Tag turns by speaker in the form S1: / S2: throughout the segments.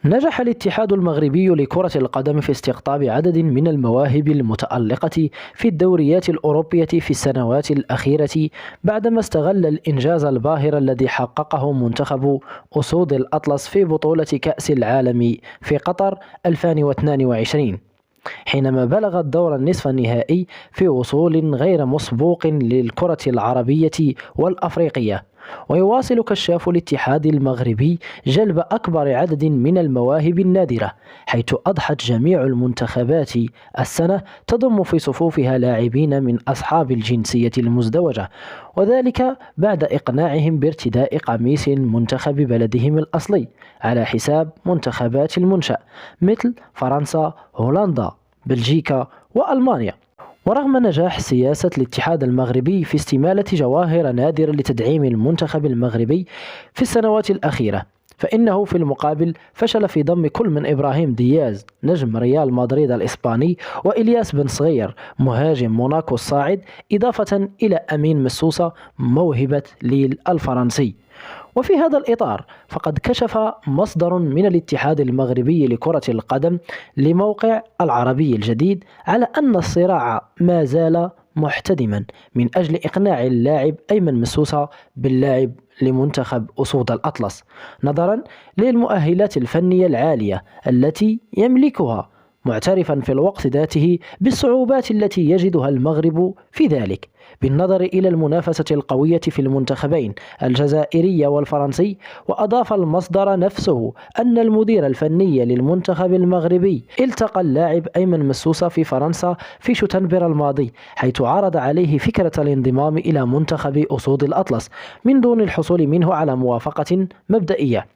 S1: نجح الاتحاد المغربي لكرة القدم في استقطاب عدد من المواهب المتألقة في الدوريات الأوروبية في السنوات الأخيرة، بعدما استغل الإنجاز الباهر الذي حققه منتخب أسود الأطلس في بطولة كأس العالم في قطر 2022، حينما بلغ الدور النصف النهائي في وصول غير مسبوق للكرة العربية والأفريقية. ويواصل كشاف الاتحاد المغربي جلب أكبر عدد من المواهب النادرة، حيث أضحت جميع المنتخبات السنة تضم في صفوفها لاعبين من أصحاب الجنسية المزدوجة، وذلك بعد إقناعهم بارتداء قميص منتخب بلدهم الأصلي على حساب منتخبات المنشأ مثل فرنسا، هولندا، بلجيكا وألمانيا. ورغم نجاح سياسة الاتحاد المغربي في استمالة جواهر نادرة لتدعيم المنتخب المغربي في السنوات الأخيرة، فإنه في المقابل فشل في ضم كل من إبراهيم دياز نجم ريال مدريد الإسباني، وإلياس بن صغير مهاجم موناكو الصاعد، إضافة إلى أمين مسوسة موهبة ليل الفرنسي. وفي هذا الإطار فقد كشف مصدر من الاتحاد المغربي لكرة القدم لموقع العربي الجديد على أن الصراع ما زال محتدما من أجل إقناع اللاعب أيمن مسوسة باللاعب لمنتخب أسود الأطلس، نظرا للمؤهلات الفنية العالية التي يملكها، معترفا في الوقت ذاته بالصعوبات التي يجدها المغرب في ذلك، بالنظر إلى المنافسة القوية في المنتخبين الجزائري والفرنسي. وأضاف المصدر نفسه أن المدير الفني للمنتخب المغربي التقى اللاعب أيمن مسوسة في فرنسا في شتنبر الماضي، حيث عرض عليه فكرة الانضمام إلى منتخب أسود الأطلس من دون الحصول منه على موافقة مبدئية،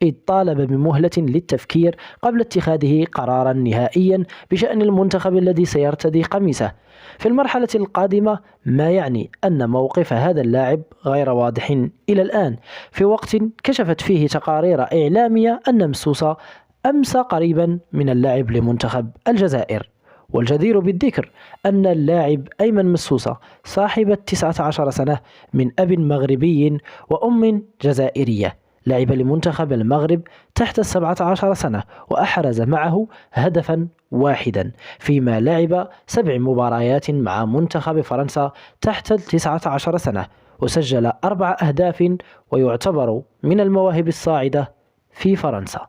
S1: إذ طالب بمهلة للتفكير قبل اتخاذه قرارا نهائيا بشأن المنتخب الذي سيرتدي قميصه في المرحلة القادمة، ما يعني أن موقف هذا اللاعب غير واضح إلى الآن، في وقت كشفت فيه تقارير إعلامية أن مسوسة أمس قريبا من اللعب لمنتخب الجزائر. والجدير بالذكر أن اللاعب أيمن مسوسة صاحب 19 سنة، من أب مغربي وأم جزائرية، لعب لمنتخب المغرب تحت 17 سنة، وأحرز معه هدفا واحدا، فيما لعب 7 مباريات مع منتخب فرنسا تحت 19 سنة، وسجل 4 أهداف، ويعتبر من المواهب الصاعدة في فرنسا.